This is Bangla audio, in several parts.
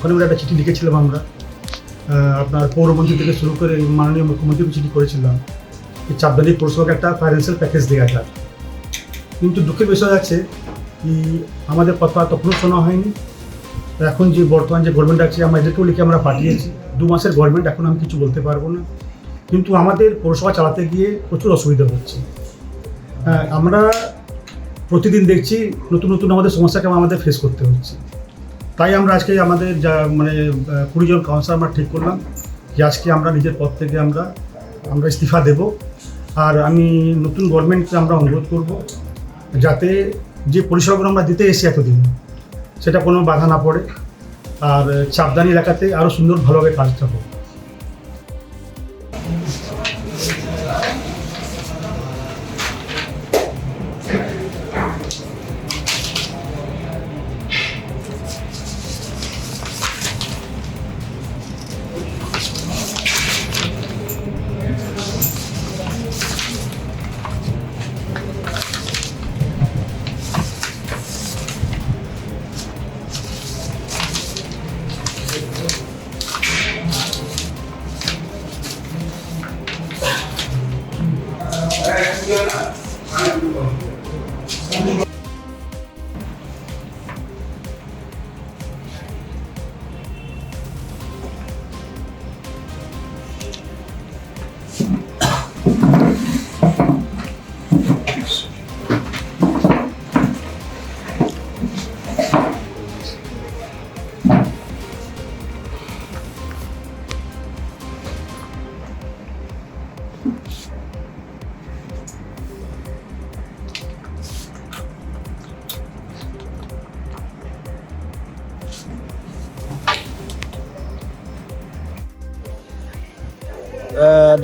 ওখানেও একটা চিঠি লিখেছিলাম আমরা, আপনার পৌরমন্ত্রী থেকে শুরু করে মাননীয় মুখ্যমন্ত্রীকে চিঠি করেছিলাম যে চাপদানি পৌরসভাকে একটা ফাইন্যান্সিয়াল প্যাকেজ দেওয়া যায়। কিন্তু দুঃখের বিষয় আছে কি আমাদের কথা তখনও শোনা হয়নি। এখন যে বর্তমান যে গভর্নমেন্ট আছে আমরা এদেরকেও লিখে আমরা পাঠিয়েছি, 2 মাসের গভর্নমেন্ট, এখন আমি কিছু বলতে পারবো না। কিন্তু আমাদের পৌরসভা চালাতে গিয়ে প্রচুর অসুবিধা হচ্ছে। আমরা প্রতিদিন দেখছি নতুন নতুন আমাদের সমস্যাকে আমাদের ফেস করতে হচ্ছে। তাই আমরা আজকে আমাদের যা 20 জন কাউন্সিলর আমরা ঠিক করলাম যে আজকে আমরা নিজের পদ থেকে আমরা ইস্তিফা দেব। আর আমি নতুন গভর্নমেন্টকে আমরা অনুরোধ করব যাতে যে পরিষেবাগুলো আমরা দিতে এসেছি এতদিন সেটা কোনো বাধা না পড়ে, আর চাপদানি এলাকাতে আরও সুন্দর ভালোভাবে কাজটা হোক।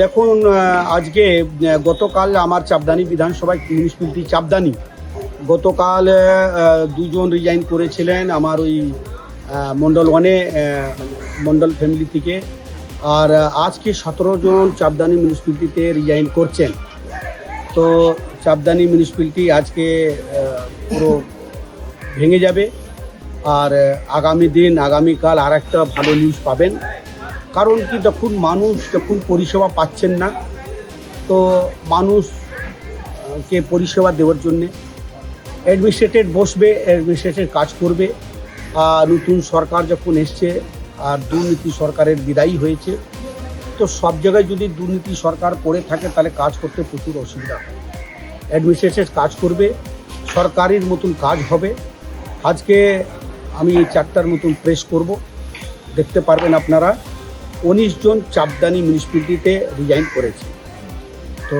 দেখুন, আজকে গতকাল আমার চাপদানি বিধানসভায় মিউনিসিপ্যালিটি চাপদানি গতকাল 2 জন রিজাইন করেছিলেন আমার ওই মণ্ডল 1-এ মণ্ডল ফ্যামিলি থেকে। আর আজকে 17 জন চাপদানি মিউনিসিপ্যালিটিতে রিজাইন করছেন। তো চাপদানি মিউনিসিপ্যালিটি আজকে পুরো ভেঙে যাবে। আর আগামীকাল আর একটা ভালো নিউজ পাবেন। কারণ কি, যখন পরিষেবা পাচ্ছেন না, তো মানুষকে পরিষেবা দেওয়ার জন্যে অ্যাডমিনিস্ট্রেটর বসবে, অ্যাডমিনিস্ট্রেটর কাজ করবে। আর নতুন সরকার যখন এসছে আর দুর্নীতি সরকারের বিদায়ী হয়েছে, তো সব জায়গায় যদি দুর্নীতি সরকার করে থাকে তাহলে কাজ করতে প্রচুর অসুবিধা হয়। অ্যাডমিনিস্ট্রেটর কাজ করবে, সরকারের মতন কাজ হবে। আজকে আমি 4টার মতন প্রেস করব, দেখতে পারবেন আপনারা। 19 জন চাপদানি মিউনিসিপ্যালিটিতে রিজাইন করেছে। তো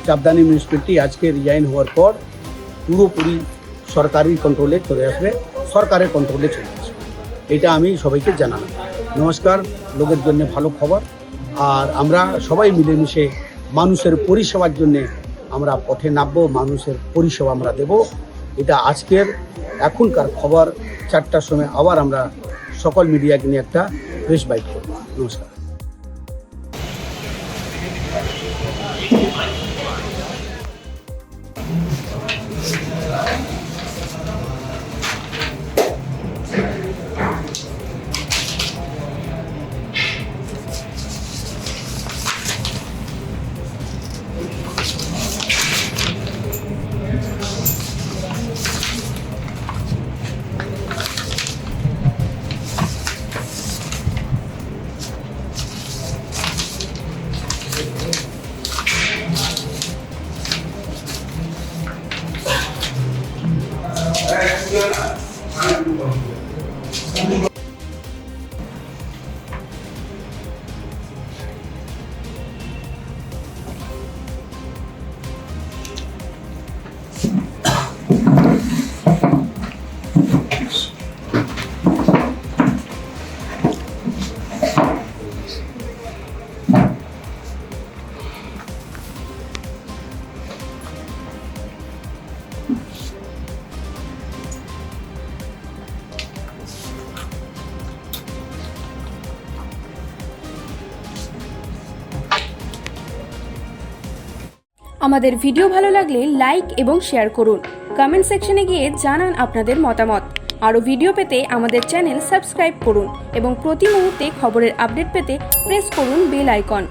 চাপদানি মিউনিসিপ্যালিটি আজকে রিজাইন হওয়ার পর পুরোপুরি সরকারি কন্ট্রোলে চলে আসবে, সরকারের কন্ট্রোলে চলে আসবে। এটা আমি সবাইকে জানালাম। নমস্কার। লোকের জন্য ভালো খবর। আর আমরা সবাই মিলেমিশে মানুষের পরিষেবার জন্যে আমরা পথে নামবো, মানুষের পরিষেবা আমরা দেব। এটা এখনকার খবর। 4টার সময় আবার আমরা সকল মিডিয়াকে নিয়ে একটা প্রেস বাইট করব। নমস্কার। আমাদের ভিডিও ভালো লাগলে লাইক এবং শেয়ার করুন। কমেন্ট সেকশনে গিয়ে জানান আপনাদের মতামত। আরও ভিডিও পেতে আমাদের চ্যানেল সাবস্ক্রাইব করুন এবং প্রতি মুহূর্তে খবরের আপডেট পেতে প্রেস করুন বেল আইকন।